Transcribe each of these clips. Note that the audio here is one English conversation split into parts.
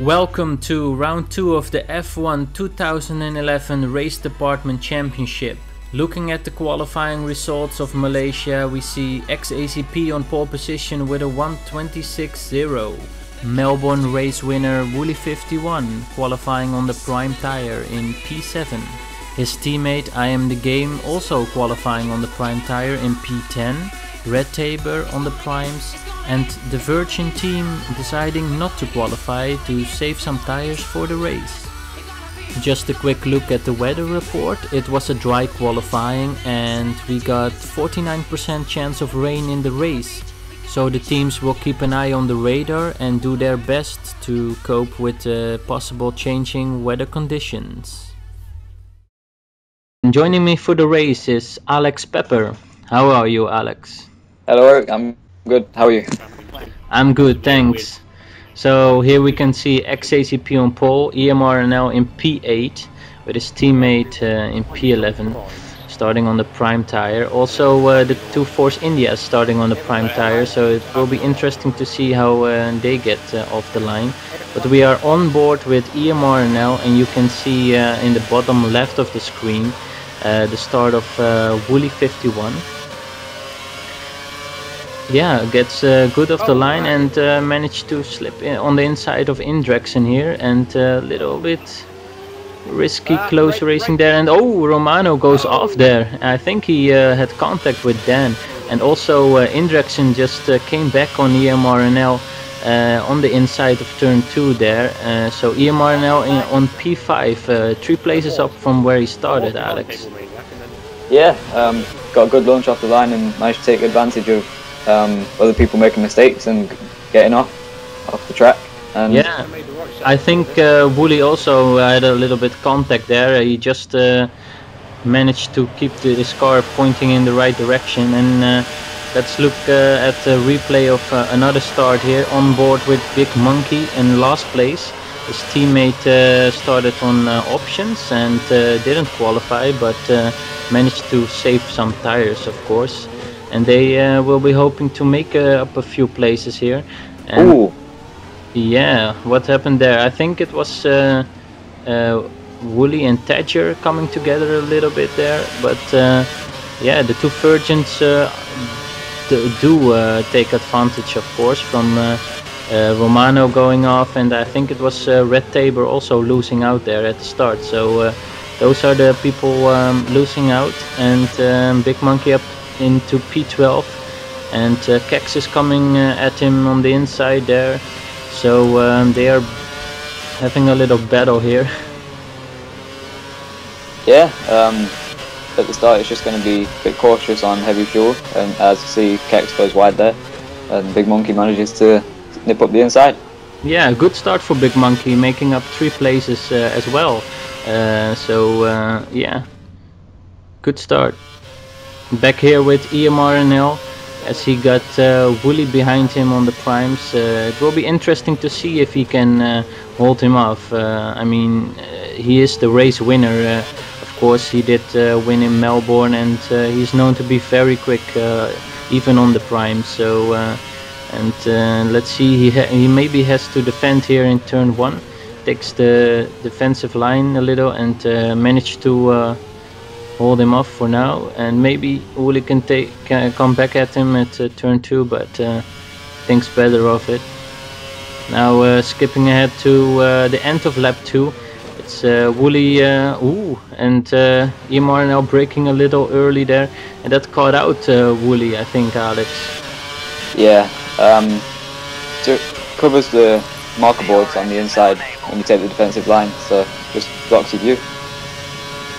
Welcome to round 2 of the F1 2011 Race Department Championship. Looking at the qualifying results of Malaysia, we see ex-ACP on pole position with a 1:26.0. Melbourne race winner Woolly51 qualifying on the prime tire in P7. His teammate I Am The Game also qualifying on the prime tire in P10. Red Tabor on the primes, and the Virgin team deciding not to qualify to save some tires for the race. Just a quick look at the weather report. It was a dry qualifying and we got 49% chance of rain in the race. So the teams will keep an eye on the radar and do their best to cope with possible changing weather conditions. And joining me for the race is Alex Pepper. How are you, Alex? Hello, Eric. I'm good. How are you? I'm good, thanks. So here we can see ex-ACP on pole, EMRNL in P8 with his teammate in P11 starting on the prime tire. Also the two Force Indias starting on the prime tire, so it will be interesting to see how they get off the line. But we are on board with EMRNL, and you can see in the bottom left of the screen the start of Woolly51. Yeah, gets good off the line and managed to slip on the inside of Indrexen here, and a little bit risky close racing there, and oh, Romano goes off there. I think he had contact with Dan, and also Indrexen just came back on EMRNL on the inside of turn 2 there. So EMRNL on P5, 3 places up from where he started, Alex. Yeah, got a good launch off the line and managed to take advantage of other people making mistakes and getting off the track. And yeah, I think Woolly also had a little bit contact there. He just managed to keep his car pointing in the right direction. And let's look at the replay of another start here on board with Big Monkey in last place. His teammate started on options and didn't qualify, but managed to save some tires, of course. And they will be hoping to make up a few places here. And ooh. Yeah, what happened there? I think it was Woolly and Tadger coming together a little bit there. But yeah, the two Virgins do take advantage, of course, from Romano going off. And I think it was Red Tabor also losing out there at the start. So those are the people losing out. And Big Monkey up into P12, and Kex is coming at him on the inside there, so they are having a little battle here. Yeah, at the start it's just going to be a bit cautious on heavy fuel, and as you see, Kex goes wide there and Big Monkey manages to nip up the inside. Yeah, good start for Big Monkey, making up 3 places as well, so yeah, good start. Back here with EMRNL as he got Woolly behind him on the primes. It will be interesting to see if he can hold him off. I mean, he is the race winner. Of course, he did win in Melbourne, and he's known to be very quick, even on the primes. So, and let's see, he maybe has to defend here in turn 1. Takes the defensive line a little and managed to hold him off for now, and maybe Woolly can come back at him at turn 2, but thinks better of it. Now skipping ahead to the end of lap 2, it's Woolly, and EMRNL braking a little early there, and that caught out Woolly, I think, Alex. Yeah, so it covers the marker boards on the inside when you take the defensive line, so just blocks your view.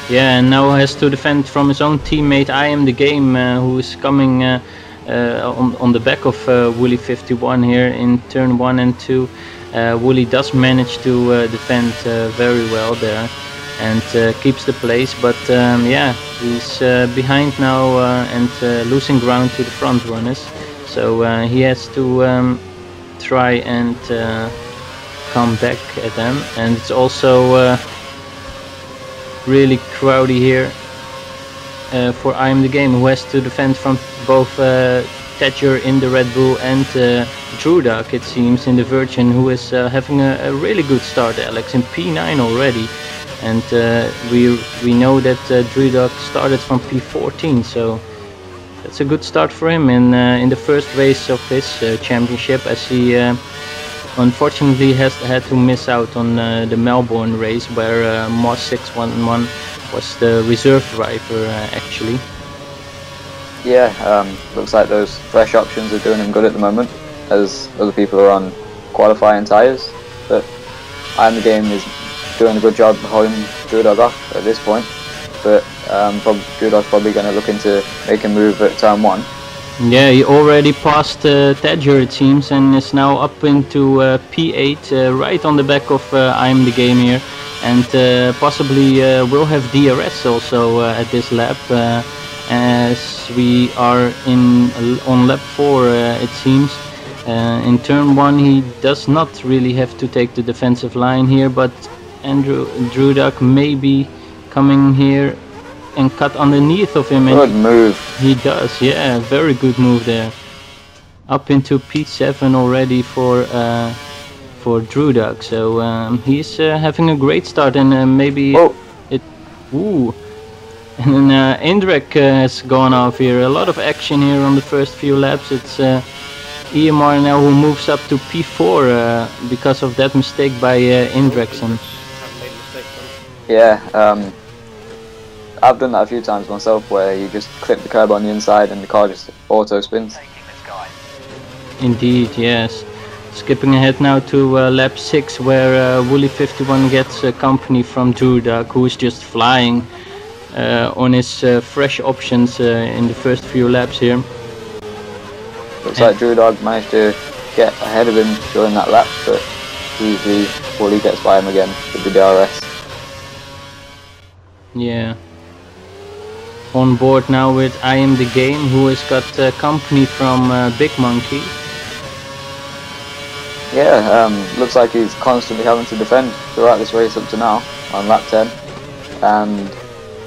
Yeah, and now has to defend from his own teammate I Am The Game, who is coming on the back of Woolly51 here in turn 1 and 2. Woolly does manage to defend very well there and keeps the place, but yeah, he's behind now and losing ground to the front runners. So he has to try and come back at them, and it's also really crowdy here for I Am The Game, who has to defend from both Thatcher in the Red Bull and Drudak, it seems, in the Virgin, who is having a really good start, Alex, in P9 already. And we know that Drudak started from P14, so that's a good start for him in the first race of his championship, as he unfortunately has had to miss out on the Melbourne race, where Moss 611 was the reserve driver actually. Yeah, looks like those fresh options are doing him good at the moment, as other people are on qualifying tyres. But I Am The Game is doing a good job holding Drudog off at this point. But Drudog's probably going to look into making a move at turn 1. Yeah, he already passed Tadger, it seems, and is now up into P8, right on the back of I Am The Game here, and possibly will have DRS also at this lap, as we are on lap 4, it seems. In turn 1 he does not really have to take the defensive line here, but Drudak may be coming here and cut underneath of him. Good move. He does, yeah, very good move there. Up into P7 already for Drudak, so he's having a great start, and maybe it. Ooh, and Indrek has gone off here. A lot of action here on the first few laps. It's EMR now who moves up to P4 because of that mistake by Indrekson. Yeah. I've done that a few times myself, where you just clip the curb on the inside and the car just auto spins. Indeed, yes. Skipping ahead now to lap 6, where Wooly51 gets company from Drudak, who is just flying on his fresh options in the first few laps here. Looks like Drudak managed to get ahead of him during that lap, but easily Wooly gets by him again with the DRS. Yeah. On board now with I Am The Game, who has got company from Big Monkey. Yeah, looks like he's constantly having to defend throughout this race up to now on lap 10, and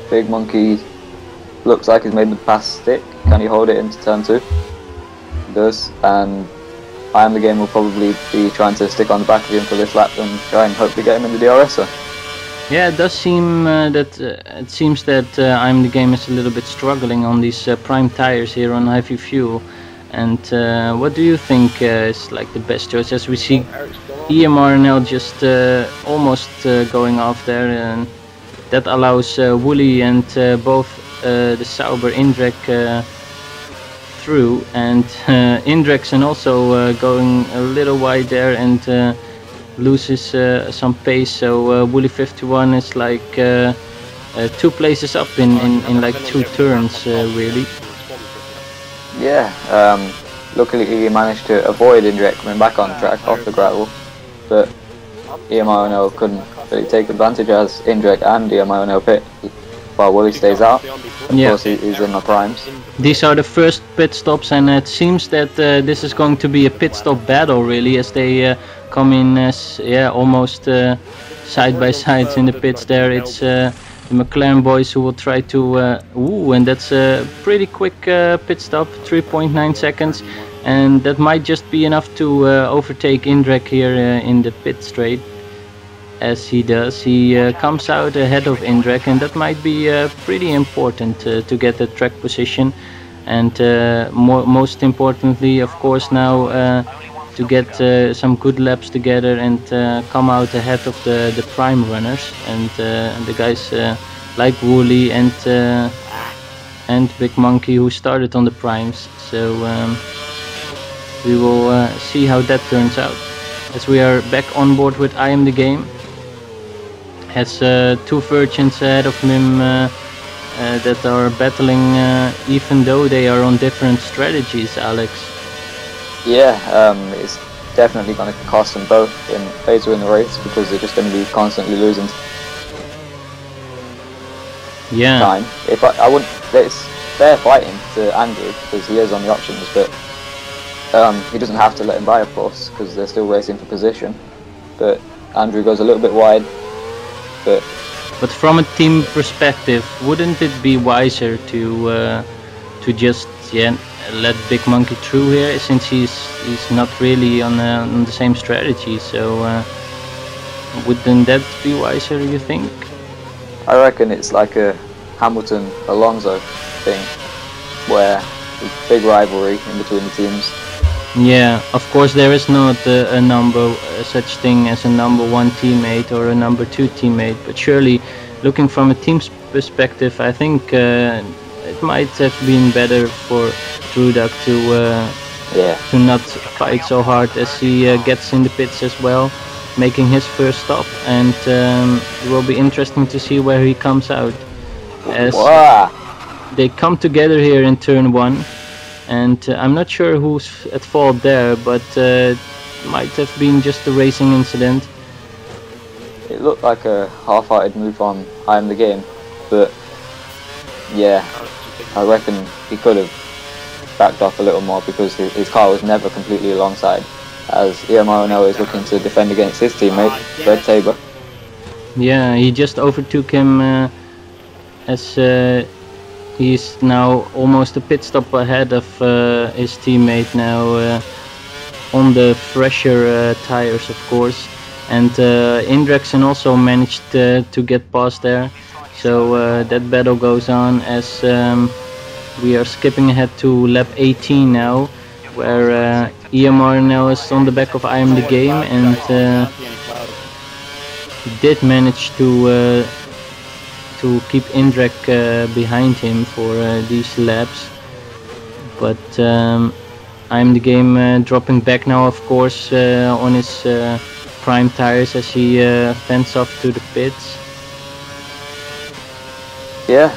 Big Monkey looks like he's made the pass stick. Can he hold it into turn 2? He does, and I Am The Game will probably be trying to stick on the back of him for this lap and try and hopefully get him in the DRS. Yeah, it does seem that it seems that I Am The Game is a little bit struggling on these prime tires here on heavy fuel. And what do you think is like the best choice? As we see EMR now just almost going off there, and that allows Wooly and both the Sauber Indrek through, and Indreksen also going a little wide there and loses some pace, so Wooly51 is like 2 places up in like 2 turns really. Yeah, luckily he managed to avoid Indrek coming back on track off the gravel, but EMIONL couldn't really take advantage as Indrek and EMIONL pit while Wooly stays out. Of course he's in the primes. These are the first pit stops, and it seems that this is going to be a pit stop battle really, as they come in as almost side by side in the pits there. It's the McLaren boys who will try to and that's a pretty quick pit stop, 3.9 seconds, and that might just be enough to overtake Indrek here in the pit straight. As he does, he comes out ahead of Indrek, and that might be pretty important to get the track position, and most importantly, of course, now to get some good laps together and come out ahead of the prime runners and the guys like Wooly and Big Monkey, who started on the primes. So we will see how that turns out, as we are back on board with I Am The Game. Has 2 Virgins ahead of him that are battling, even though they are on different strategies, Alex. Yeah, it's definitely going to cost them both later in the race, because they're just going to be constantly losing time. If I wouldn't, it's fair fighting to Andrew because he is on the options, but he doesn't have to let him by, of course, because they're still racing for position. But Andrew goes a little bit wide, but But from a team perspective, wouldn't it be wiser to just let Big Monkey through here, since he's not really on the same strategy? So wouldn't that be wiser, you think? I reckon it's like a Hamilton-Alonso thing, where there's big rivalry in between the teams. Yeah, of course there is not such thing as a number one teammate or a number two teammate, but surely looking from a team's perspective, I think it might have been better for Trudak to not fight so hard as he gets in the pits as well, making his first stop, and it will be interesting to see where he comes out, as they come together here in turn 1. And I'm not sure who's at fault there, but it might have been just a racing incident. It looked like a half-hearted move on I Am The Game, but yeah, I reckon he could have backed off a little more, because his car was never completely alongside, as Maranello is looking to defend against his teammate, Red Tabor. Yeah, he just overtook him as he's now almost a pit stop ahead of his teammate now, on the fresher tires, of course. And Indrexen also managed to get past there. So that battle goes on, as we are skipping ahead to lap 18 now, where EMR now is on the back of I Am The Game, and did manage to keep Indrek behind him for these laps, but I Am The Game dropping back now, of course, on his prime tires as he fends off to the pits. Yeah,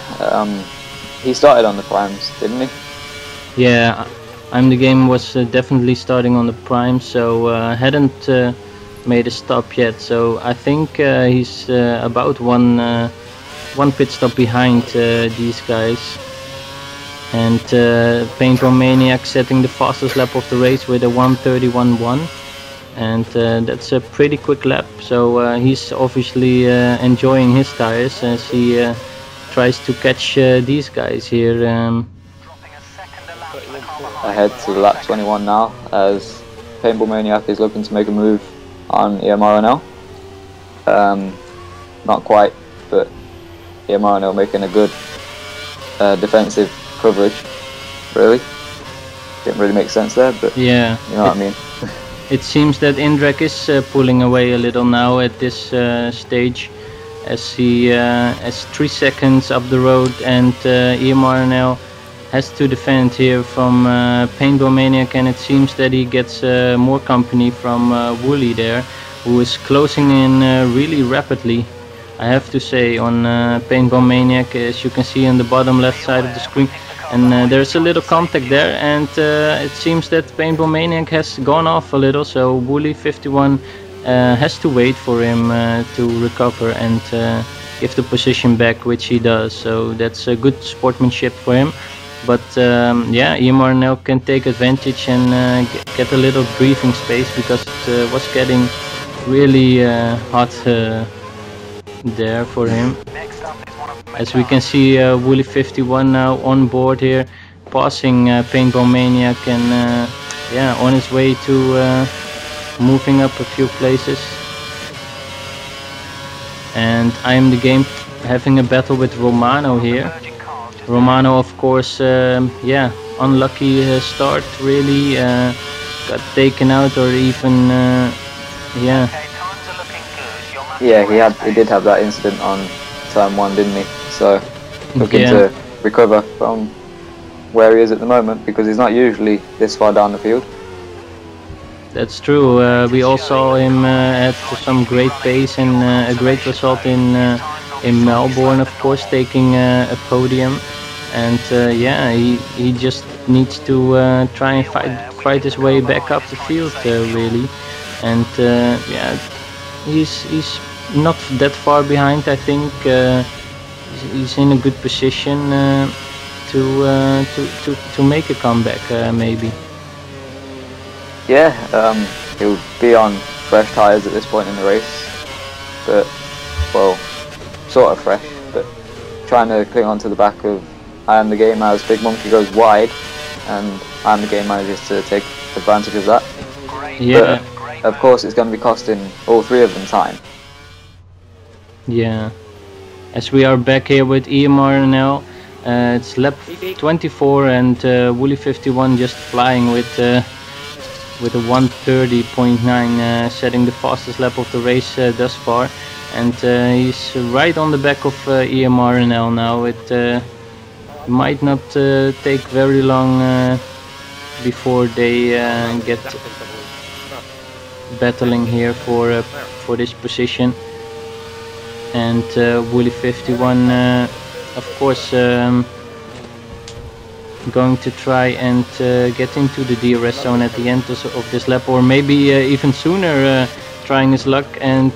he started on the primes, didn't he? Yeah, I Am The Game was definitely starting on the prime, so hadn't made a stop yet, so I think he's about one pit stop behind these guys. And Paintball Maniac setting the fastest lap of the race with a 1:31.1, and that's a pretty quick lap, so he's obviously enjoying his tires as he tries to catch these guys here. Ahead to lap 21 now, as Paintball Maniac is looking to make a move on EMRNL. Not quite, but EMRNL making a good defensive coverage. Really, didn't really make sense there, but yeah, you know what I mean. It seems that Indrek is pulling away a little now at this stage, as he is 3 seconds up the road, and EMRNL has to defend here from Paintball Maniac, and it seems that he gets more company from Wooly there, who is closing in really rapidly, I have to say, on Paintball Maniac, as you can see on the bottom left side of the screen. And there's a little contact there, and it seems that Paintball Maniac has gone off a little, so Wooly 51 has to wait for him to recover and give the position back, which he does, so that's a good sportsmanship for him. But yeah, EMRNL can take advantage and get a little breathing space, because it was getting really hot there for him. As we can see, Wooly 51 now on board here, passing Paintball Maniac, and yeah, on his way to moving up a few places. And I Am The Game having a battle with Romano here. Romano, of course, yeah, unlucky start, really, got taken out, or even yeah. Yeah, he did have that incident on turn 1, didn't he? So looking to recover from where he is at the moment, because he's not usually this far down the field. That's true. We all saw him at some great pace and a great result in Melbourne, of course, taking a podium. And yeah, he just needs to try and fight his way back up the field, really. And yeah, he's not that far behind, I think. He's in a good position to make a comeback, maybe. Yeah, he'll be on fresh tyres at this point in the race, but well, sort of fresh, but trying to cling on to the back of I Am The Game as Big Monkey goes wide, and I Am The Game manages to take advantage of that. Yeah. But of course it's going to be costing all three of them time. Yeah. As we are back here with EMRNL, it's lap 24 and Woolly51 just flying with a 1:30.9, setting the fastest lap of the race thus far, and he's right on the back of EMRNL now. It might not take very long before they get battling here for this position. And Woolly51, of course, going to try and get into the DRS zone at the end of this lap, or maybe even sooner, trying his luck, and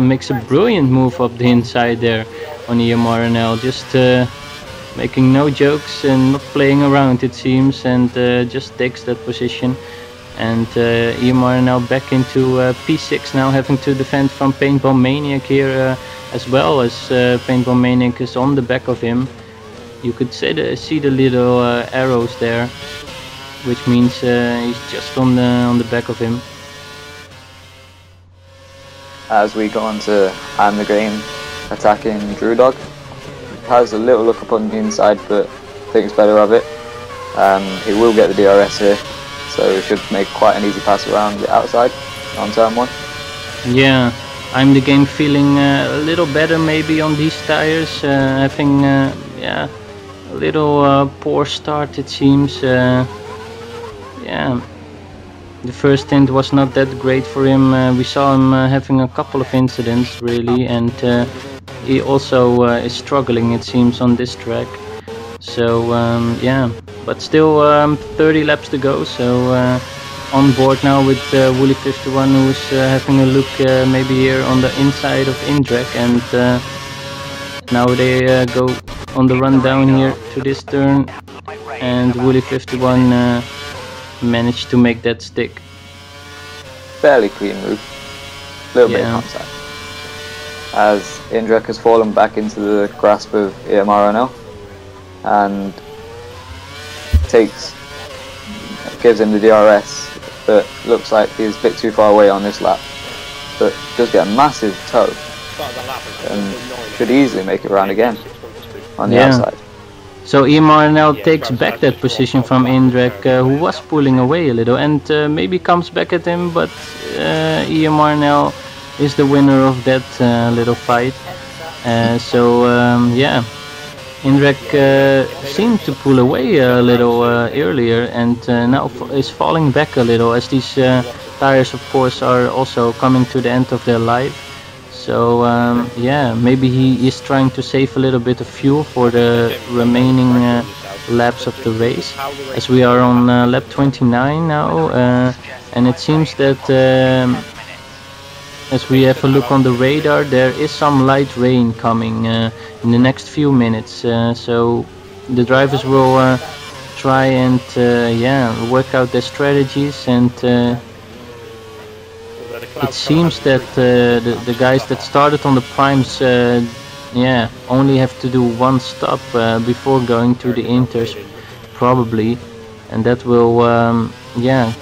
makes a brilliant move up the inside there on EMRNL, just making no jokes and not playing around, it seems, and just takes that position. And EMRNL back into P6 now, having to defend from Paintball Maniac here, as well as Paintball Maniac is on the back of him. You could see the little arrows there, which means he's just on the back of him. As we go on to I Am The Game attacking Drew Dog. Has a little look up on the inside, but thinks better of it. He will get the DRS here, so he should make quite an easy pass around the outside on turn 1. Yeah, I'm The Game feeling a little better maybe on these tires, having yeah, a little poor start, it seems. Yeah, the first stint was not that great for him. We saw him having a couple of incidents really, and he also is struggling, it seems, on this track. So yeah, but still 30 laps to go, so on board now with Woolly51, who's having a look maybe here on the inside of Indrek, and now they go on the run down here to this turn, and Woolly51 managed to make that stick. Fairly clean move, a little bit of contact. As Indrek has fallen back into the grasp of EMRNL, and gives him the DRS, but looks like he's a bit too far away on this lap, but does get a massive toe and should easily make it around again on the outside. So EMRNL takes back that position from Indrek, who was pulling away a little, and maybe comes back at him, but EMRNL is the winner of that little fight. So yeah, Indrek seemed to pull away a little earlier, and now is falling back a little, as these tires of course are also coming to the end of their life. So yeah, maybe he is trying to save a little bit of fuel for the remaining laps of the race, as we are on lap 29 now, and it seems that as we have a look on the radar, there is some light rain coming in the next few minutes, so the drivers will try and yeah, work out their strategies, and it seems that the guys that started on the primes yeah, only have to do one stop before going to the inters, probably, and that will yeah,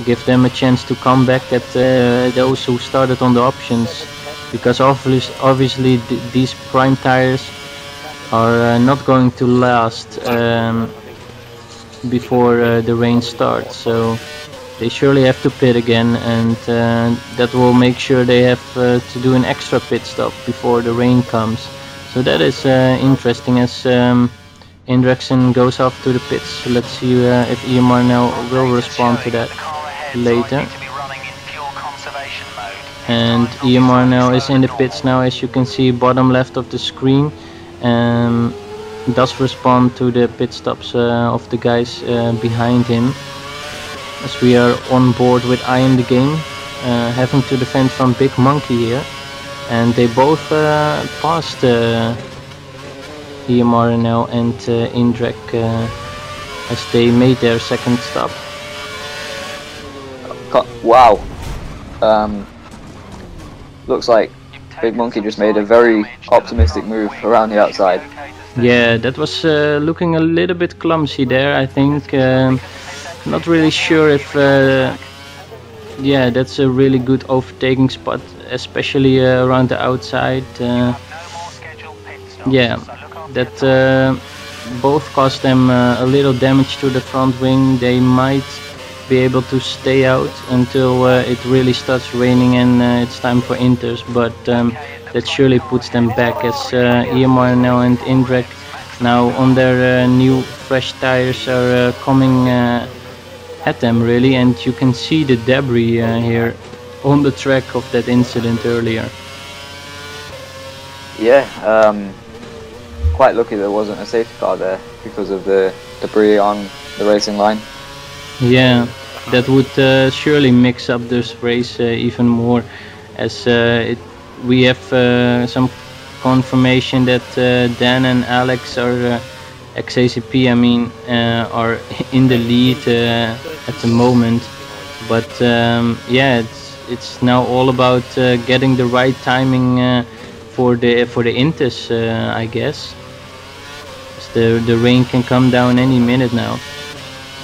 give them a chance to come back at those who started on the options, because obviously these prime tires are not going to last before the rain starts, so they surely have to pit again, and that will make sure they have to do an extra pit stop before the rain comes. So that is interesting, as Indrek goes off to the pits. Let's see if EMRNL will respond to that later. And EMRNL is in the pits now, as you can see, bottom left of the screen, does respond to the pit stops of the guys behind him, as we are on board with I Am The Game, having to defend from Big Monkey here, and they both passed EMRNL and Indrek as they made their second stop. Wow, looks like Big Monkey just made a very optimistic move around the outside. Yeah, that was looking a little bit clumsy there, I think. Not really sure if... yeah, that's a really good overtaking spot, especially around the outside. Yeah, that both cost them a little damage to the front wing. They might be able to stay out until it really starts raining and it's time for inters, but that surely puts them back, as EMRNL and Indrek now on their new fresh tires are coming at them really, and you can see the debris here on the track of that incident earlier. Yeah, quite lucky there wasn't a safety car there because of the debris on the racing line. Yeah, that would surely mix up this race even more, as we have some confirmation that Dan and Alex are XACP, I mean, are in the lead at the moment. But yeah, it's now all about getting the right timing for the inters, I guess. The rain can come down any minute now.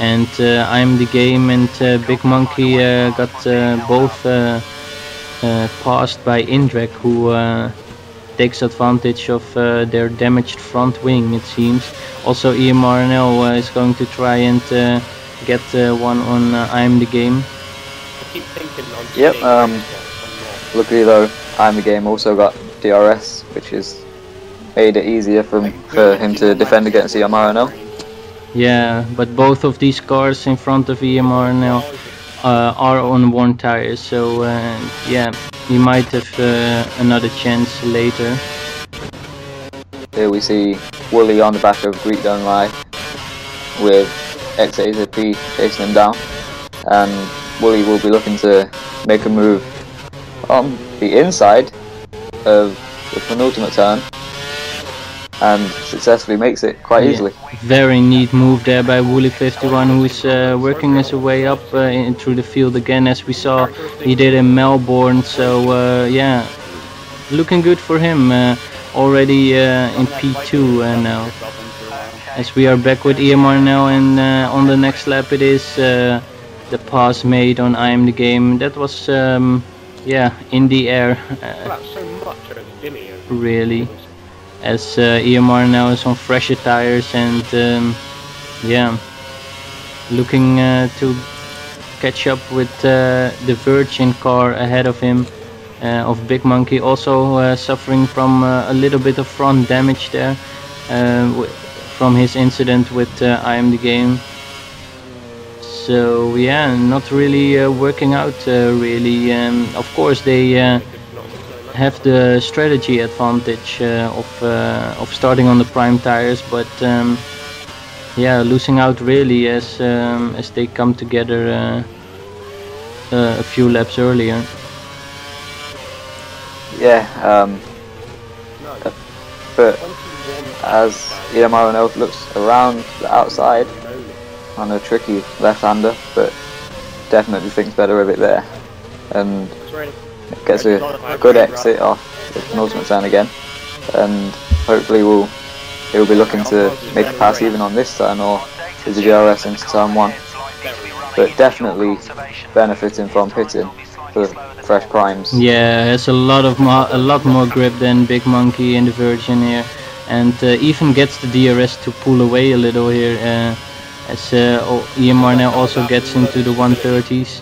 And I'm the game and Big Monkey got both passed by Indrek, who takes advantage of their damaged front wing, it seems. Also EMRNL is going to try and get one on I'm the game. Yep, luckily though, I'm the game also got DRS, which has made it easier for him to defend against EMRNL. Yeah, but both of these cars in front of EMRNL are on worn tires, so yeah, he might have another chance later. Here we see Wooly on the back of Greek Don't Lie with XAZP chasing him down, and Wooly will be looking to make a move on the inside of the penultimate turn and successfully makes it quite easily. Very neat move there by Wooly51, who's working his way up through the field again, as we saw he did in Melbourne. So yeah, looking good for him, already in P2 now. As we are back with EMR now, and on the next lap it is the pass made on I Am The Game. That was yeah, in the air, really, as EMR now is on fresher tires, and yeah, looking to catch up with the Virgin car ahead of him, of Big Monkey, also suffering from a little bit of front damage there from his incident with I Am The Game. So yeah, not really working out really. Of course they have the strategy advantage of starting on the prime tires, but yeah, losing out really as they come together a few laps earlier. Yeah, but as EMRNL looks around the outside on a tricky left-hander, but definitely thinks better of it there, and gets a good exit off the penultimate turn again, and hopefully he'll be looking to make a pass even on this turn, or is a DRS into turn 1, but definitely benefiting from pitting for fresh primes. Yeah, has a lot more grip than Big Monkey in the Virgin here, and even gets the DRS to pull away a little here, as EMR now also gets into the 130s.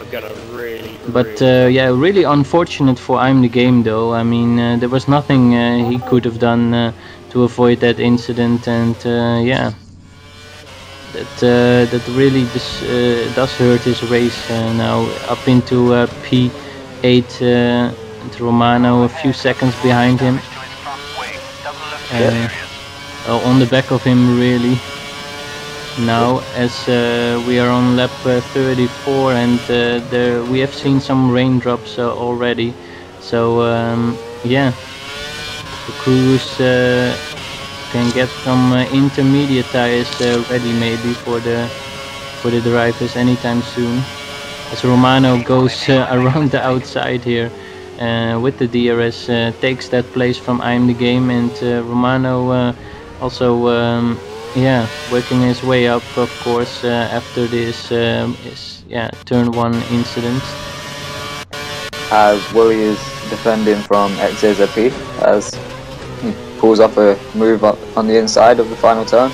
But yeah, really unfortunate for I'm The Game though. I mean, there was nothing he could have done to avoid that incident, and yeah, that really does hurt his race now, up into P8, and Romano a few seconds behind him, on the back of him really. Now, as we are on lap 34, and there we have seen some raindrops already, so yeah, the crews can get some intermediate tires ready maybe for the drivers anytime soon, as Romano goes around the outside here, with the DRS takes that place from I Am The Game, and Romano also yeah, working his way up, of course, after this turn 1 incident. As Willie is defending from XZP as he pulls off a move up on the inside of the final turn,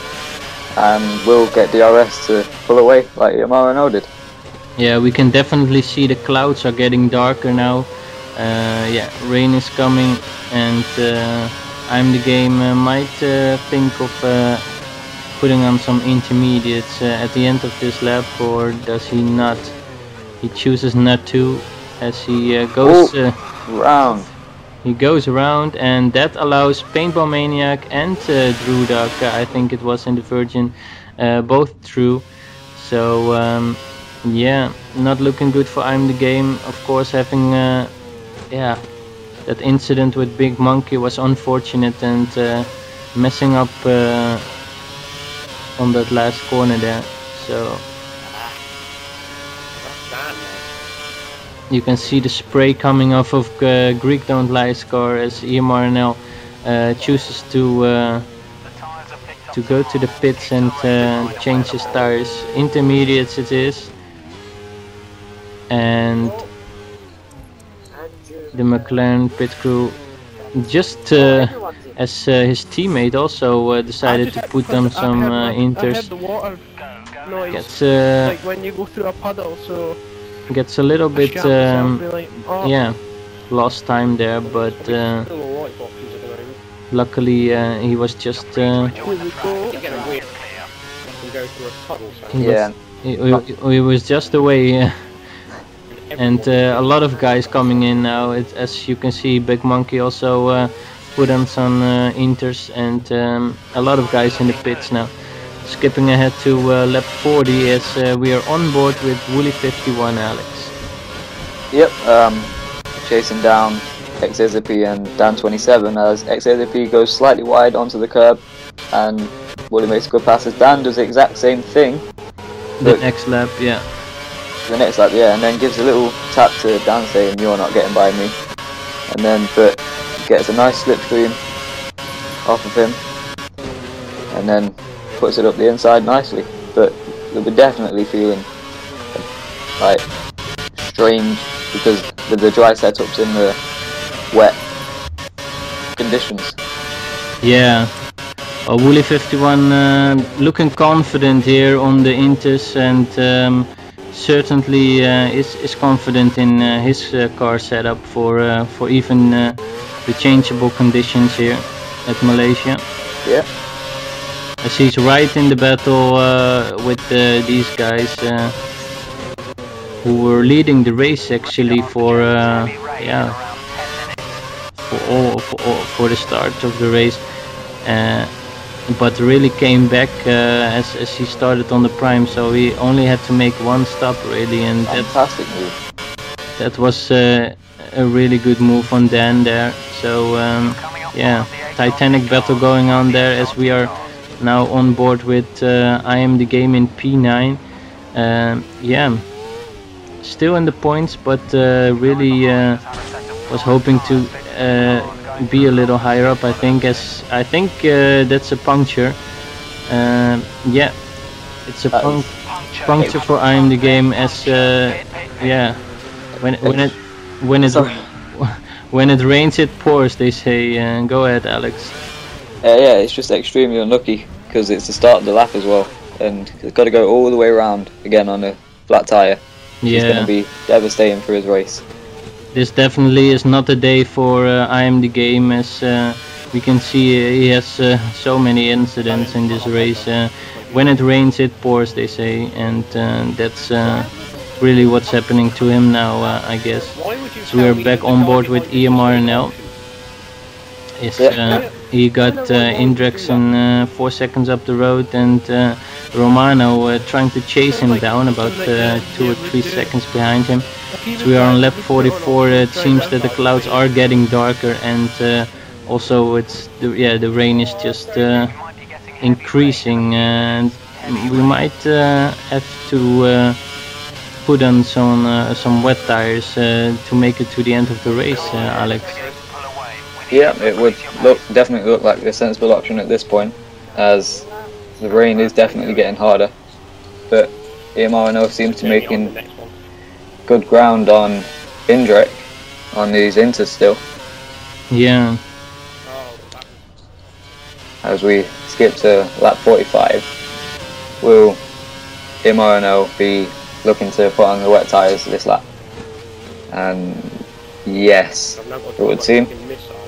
and will get DRS to pull away like Yamaro did. Yeah, we can definitely see the clouds are getting darker now. Yeah, rain is coming, and I'm The Game might think of putting on some intermediates at the end of this lap, or does he not? He chooses not to, as he goes round. He goes around, and that allows Paintball Maniac and Drew Duck, I think it was in the Virgin, both through. So yeah, not looking good for I'm The Game. Of course, having yeah, that incident with Big Monkey was unfortunate, and messing up on that last corner there. So you can see the spray coming off of Greek Don't Lie's car as EMRNL chooses to go to the pits and change his tires. Intermediates it is, and the McLaren pit crew, just as his teammate also decided to put them some inters. Gets like when you go through a puddle, so gets a little bit yeah, lost time there, but luckily he was just he was just away. And a lot of guys coming in now. As you can see, Big Monkey also put on some inters, and a lot of guys in the pits now. Skipping ahead to lap 40 as we are on board with Wooly 51, Alex. Yep, chasing down XZP and Dan 27 as XZP goes slightly wide onto the curb, and Wooly makes good passes. Dan does the exact same thing. The next lap, yeah. The next lap, yeah, and then gives a little tap to Dan saying you're not getting by me, and then but gets a nice slipstream off of him, and then puts it up the inside nicely. But you'll be definitely feeling like strange because with the dry setups in the wet conditions. Yeah, Wooly 51 looking confident here on the inters, and certainly is confident in his car setup for even the changeable conditions here at Malaysia. Yeah. As he's right in the battle with these guys who were leading the race actually for yeah, for the start of the race, but really came back as he started on the prime, so he only had to make one stop really, and fantastic move. That was a really good move on Dan there. So yeah, Titanic battle going on there as we are now on board with I Am The Game in P9. Yeah, still in the points, but really was hoping to be a little higher up. I think that's a puncture. Yeah, it's a puncture for I Am The Game as yeah, when it rains it pours, they say. Go ahead, Alex. Yeah, it's just extremely unlucky because it's the start of the lap as well, and it's got to go all the way around again on a flat tire. Yeah, it's going to be devastating for his race. This definitely is not a day for I Am The Game, as we can see he has so many incidents in this race. When it rains it pours, they say, and that's really what's happening to him now, I guess. So we're back on board with EMRNL. He got Indrex 4 seconds up the road, and Romano trying to chase him down, about 2 or 3 seconds behind him. So we are on lap 44. It seems that the clouds are getting darker, and also it's the rain is just increasing, and we might have to put on some wet tires to make it to the end of the race, Alex. Yeah, it would definitely look like a sensible option at this point, as the rain is definitely getting harder. But EMRNO seems to be making good ground on Indrek on these inters still. Yeah. As we skip to lap 45, will EMRNO be looking to put on the wet tyres this lap? And yes, it would seem.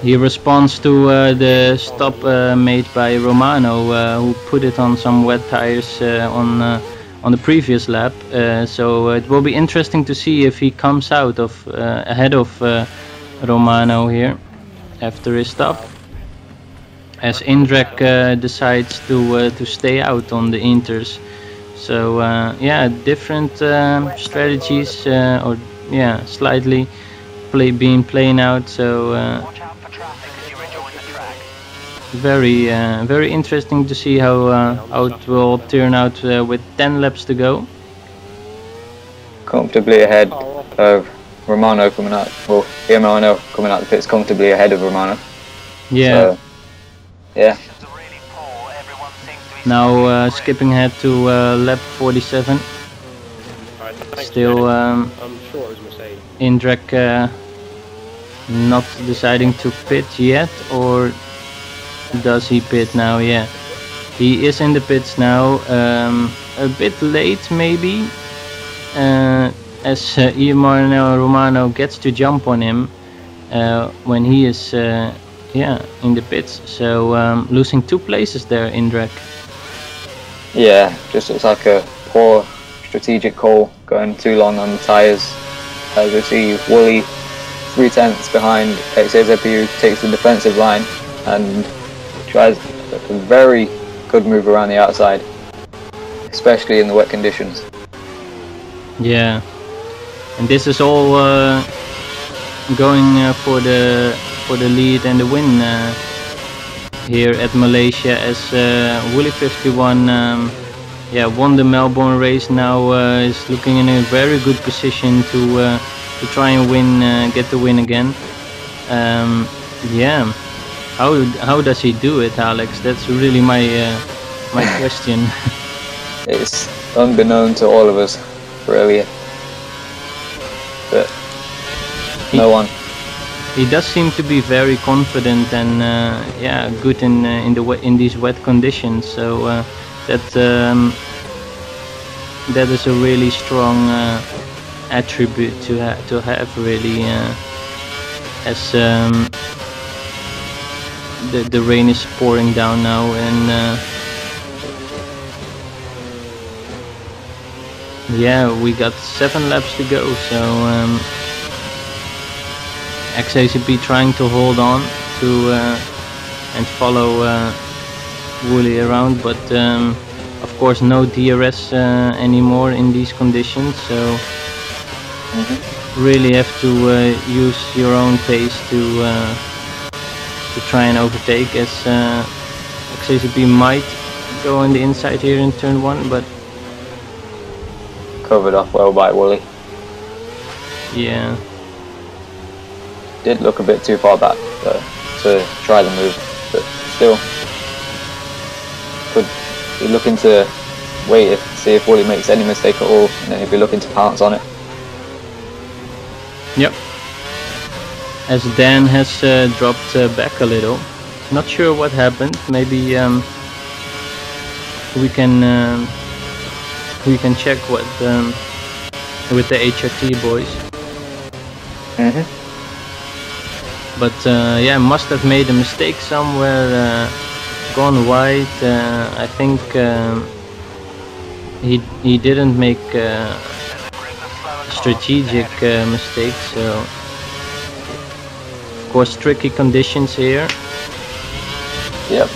He responds to the stop made by Romano, who put it on some wet tires on the previous lap. So it will be interesting to see if he comes out of ahead of Romano here after his stop, as Indrek decides to stay out on the inters. So yeah, different strategies, or yeah, slightly being playing out. So very interesting to see how it will turn out with 10 laps to go. Comfortably ahead of Romano coming out. Well, Romano coming out the pits comfortably ahead of Romano. Yeah. So, yeah. Now skipping ahead to lap 47. Still Indrek not deciding to pit yet, or does he pit now? Yeah, he is in the pits now. A bit late maybe, as EMRNO Romano gets to jump on him when he is yeah, in the pits. So losing 2 places there, Indrek. Yeah, just looks like a poor strategic call, going too long on the tyres. As we see, Wooly 3/10 behind XAZPU takes the defensive line and tries a very good move around the outside, especially in the wet conditions. Yeah, and this is all going for the lead and the win here at Malaysia, as Wooly 51 yeah, won the Melbourne race. Now is looking in a very good position to try and win, get the win again. Yeah, how does he do it, Alex? That's really my my question. It's unbeknown to all of us, really. But no one. He does seem to be very confident and yeah, good in these wet conditions. So that is a really strong attribute to have really, as the rain is pouring down now, and yeah, we got 7 laps to go. So XACP trying to hold on to and follow Wooly around, but of course no DRS anymore in these conditions, so really have to use your own pace to try and overtake, as XACP might go on the inside here in turn 1, but Covered off well by Wooly. yeah. Did look a bit too far back to try the move, but still could be looking to wait see if Wooly makes any mistake at all, and then he'd be looking to pounce on it. Yep. As Dan has dropped back a little. Not sure what happened. Maybe we can check what with the HRT boys. But yeah, must have made a mistake somewhere, gone wide. I think he didn't make a strategic mistake. So of course tricky conditions here. Yep.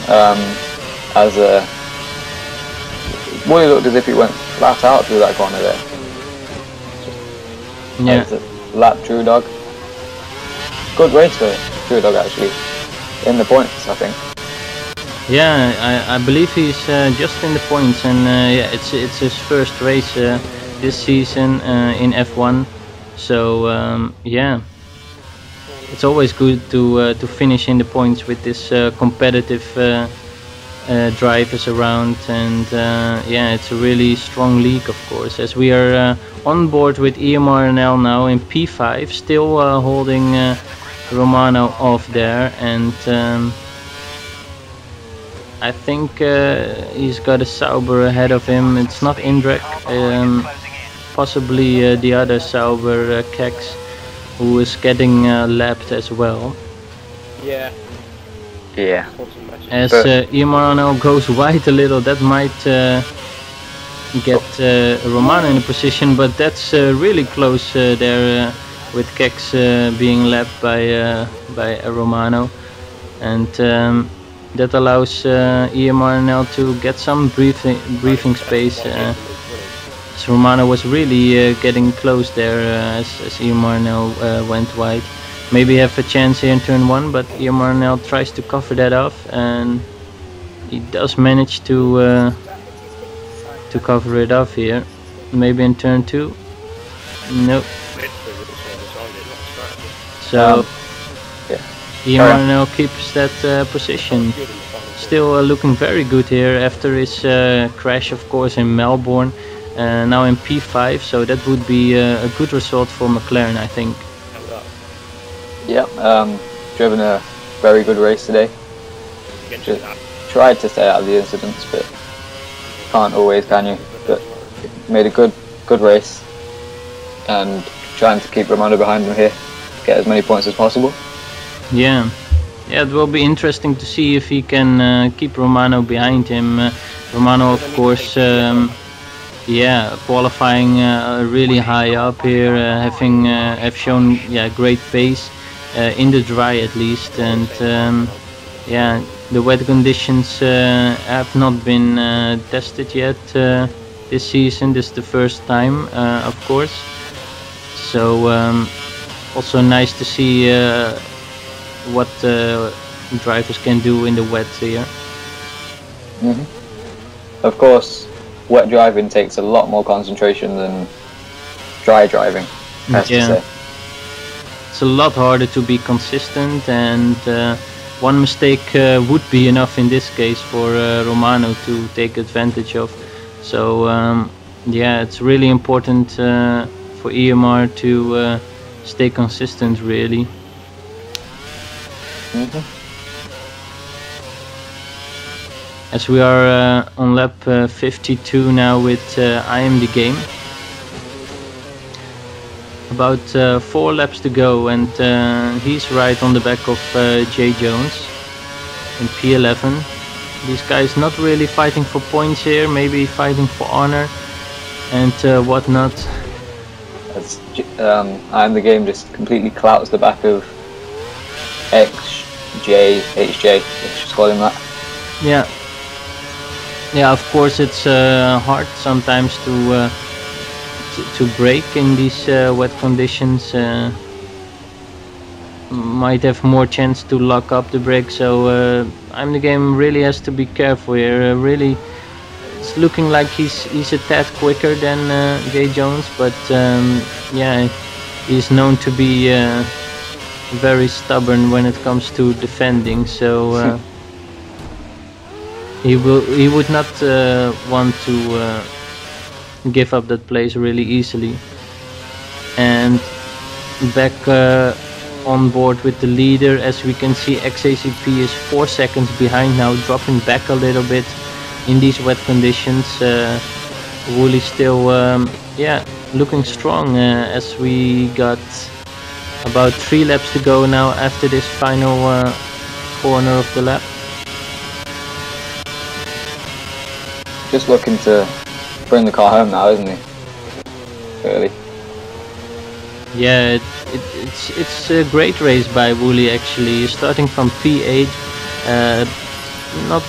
As Wooly looked as if he went flat out through that corner there. Yeah. Lap True Dog. Good race for True Dog actually. In the points, I think. Yeah, I believe he's just in the points, and yeah, it's his first race this season in F1. So yeah, it's always good to finish in the points with this competitive drivers around, and yeah, it's a really strong league, of course, as we are on board with EMRNL now in P5, still holding Romano off there, and I think he's got a Sauber ahead of him. It's not Indrek, possibly the other Sauber, Kex, who is getting lapped as well. Yeah. Yeah. As EMRNL goes wide a little, that might get Romano in a position, but that's really close there with Kex being lapped by Romano, and that allows EMRNL to get some breathing space. So Romano was really getting close there as EMRNL went wide. Maybe have a chance here in turn 1, but EMRNL tries to cover that off, and he does manage to cover it off here. Maybe in turn 2. Nope. So EMRNL keeps that position. Still looking very good here after his crash, of course, in Melbourne. Now in P5, so that would be a good result for McLaren, I think. Yeah, driven a very good race today. Just tried to stay out of the incidents, but can't always, can you? But made a good race, and trying to keep Romano behind him here, get as many points as possible. Yeah, it will be interesting to see if he can keep Romano behind him. Romano, of course, yeah, qualifying really high up here, have shown great pace in the dry at least, and yeah, the wet conditions have not been tested yet this season. This is the first time, of course. So also nice to see what drivers can do in the wet here. Of course, wet driving takes a lot more concentration than dry driving, has to say. It's a lot harder to be consistent, and one mistake would be enough in this case for Romano to take advantage of. So yeah, it's really important for EMR to stay consistent, really. As we are on lap 52 now with I Am The Game. About 4 laps to go, and he's right on the back of Jay Jones in P11. This guy's not really fighting for points here, maybe fighting for honor and whatnot. I Am The Game just completely clouts the back of HJ, let's just call him that. Yeah, of course it's hard sometimes to brake in these wet conditions. Might have more chance to lock up the brake, so I'm The Game really has to be careful here. Really, it's looking like he's a tad quicker than Jay Jones, but yeah, he's known to be very stubborn when it comes to defending, so he would not want to give up that place really easily. And back on board with the leader, as we can see, XACP is 4 seconds behind now, dropping back a little bit in these wet conditions. Wooly still yeah, looking strong as we got about 3 laps to go now after this final corner of the lap. Just looking to bring the car home now, isn't he? Really. Yeah, it's a great race by Wooly actually, starting from P8, not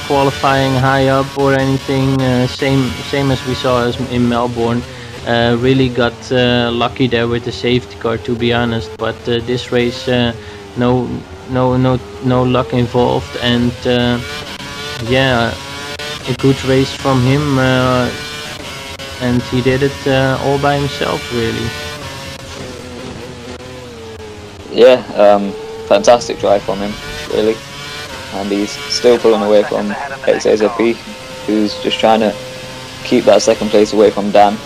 qualifying high up or anything, same as we saw as in Melbourne. Really got lucky there with the safety car, to be honest, but this race no luck involved, and yeah, a good race from him. and he did it all by himself, really. Yeah, fantastic drive from him, really. And he's still pulling away from XAZP, who's just trying to keep that second place away from Dan,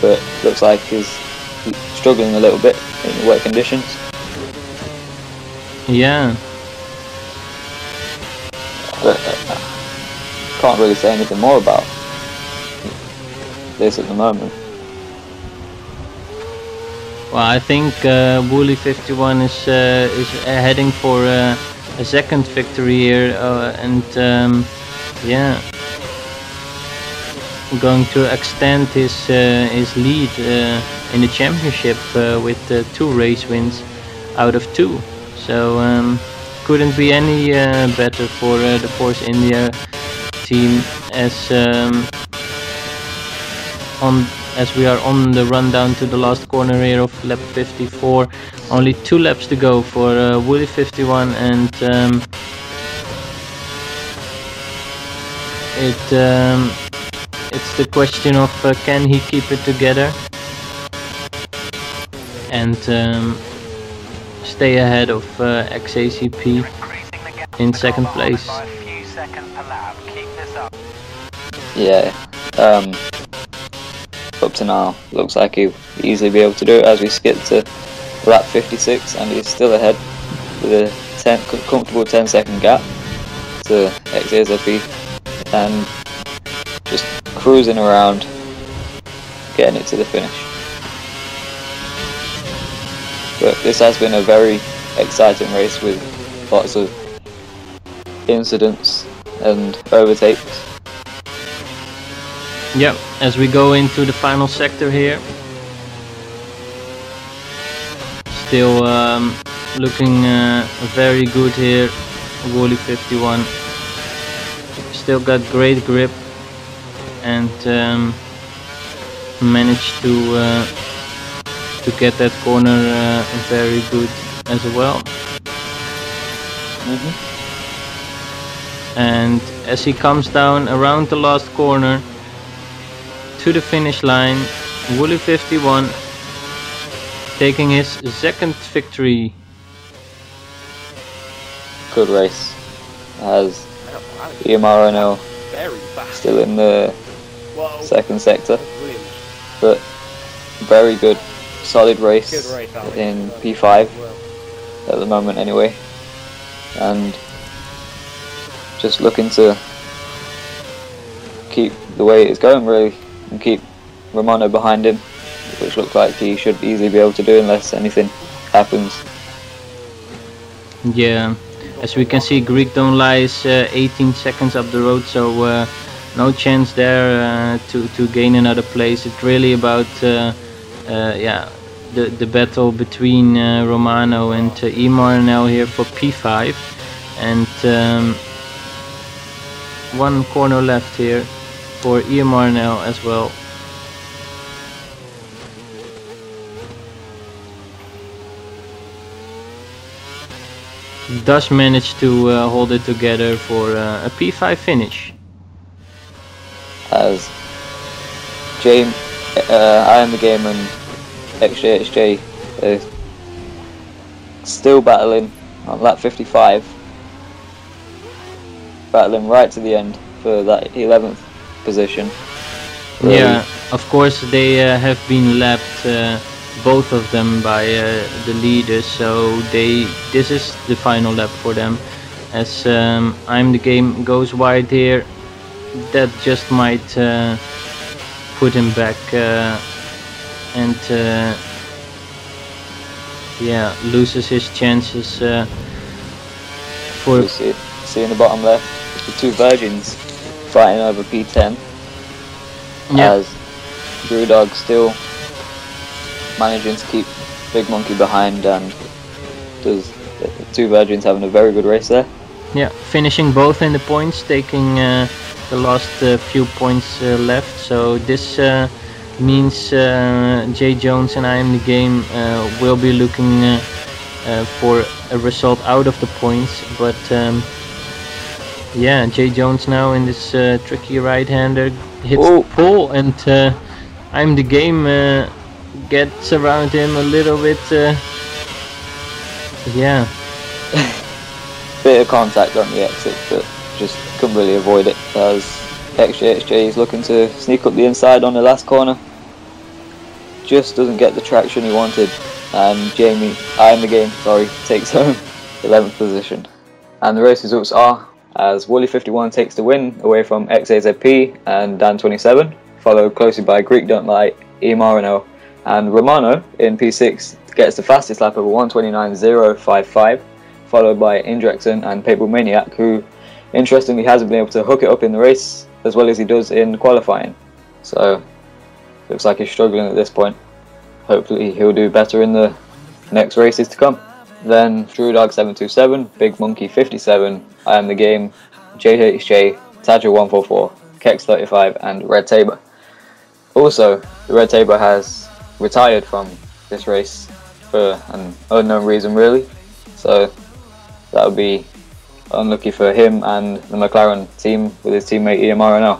but looks like he's struggling a little bit in the wet conditions. Yeah. But can't really say anything more about this at the moment. Well, I think Wooly51 is heading for a second victory here, and yeah, going to extend his lead in the championship with 2 race wins out of 2. So couldn't be any better for the Force India team, as we are on the run down to the last corner here of lap 54. Only 2 laps to go for Wooly51, and it's the question of can he keep it together and stay ahead of XACP in second place. Yeah, up to now looks like he'll easily be able to do it as we skip to lap 56, and he's still ahead with a comfortable 10-second gap to XAZP, and just cruising around, getting it to the finish. But this has been a very exciting race with lots of incidents and overtakes. Yep, as we go into the final sector here. Still looking very good here, Wooly51. Still got great grip and managed to get that corner very good as well. And as he comes down around the last corner to the finish line, Wooly51 taking his second victory. Good race, as EMRNL still in the second sector, but very good, solid race in P5 at the moment anyway, and just looking to keep the way it's going really, and keep Romano behind him, which looks like he should easily be able to do unless anything happens. Yeah, as we can see, Greek Don't Lie is 18 seconds up the road, so no chance there to gain another place. It's really about yeah, the battle between Romano and EMRNL here for P5, and 1 corner left here for EMRNL as well. Does manage to hold it together for a P5 finish. As James, I Am the Game and XJHJ still battling on lap 55, battling right to the end for that 11th position. Really. Yeah, of course they have been lapped, both of them, by the leaders, so this is the final lap for them. As I'm the Game goes wide here, that just might put him back and yeah, loses his chances for. See in the bottom left, the 2 Virgins fighting over P10. Yeah. As Brewdog still managing to keep Big Monkey behind, and does the 2 Virgins having a very good race there. Yeah, finishing both in the points, taking the last few points left. So this means Jay Jones and I Am the Game will be looking for a result out of the points, but yeah, Jay Jones now in this tricky right-hander hits the pole and I'm the Game gets around him a little bit. Yeah. Bit of contact on the exit, but just couldn't really avoid it as XJ is looking to sneak up the inside on the last corner. Just doesn't get the traction he wanted, and Jamie, the Game, sorry, takes home 11th position. And the race results are as Wooly51 takes the win away from XAZP and Dan27, followed closely by Greek Don't Lie, EMRNO, and Romano in P6 gets the fastest lap of a 1:29.055, followed by Indrexon and Paper Maniac, who interestingly hasn't been able to hook it up in the race as well as he does in qualifying. So looks like he's struggling at this point. Hopefully he'll do better in the next races to come. Then Drewdog727, Big Monkey 57, I Am the Game, JHJ, Tadger144, Kex35 and Red Tabor. Also, the Red Tabor has retired from this race for an unknown reason really, so that would be unlucky for him and the McLaren team with his teammate EMRNO.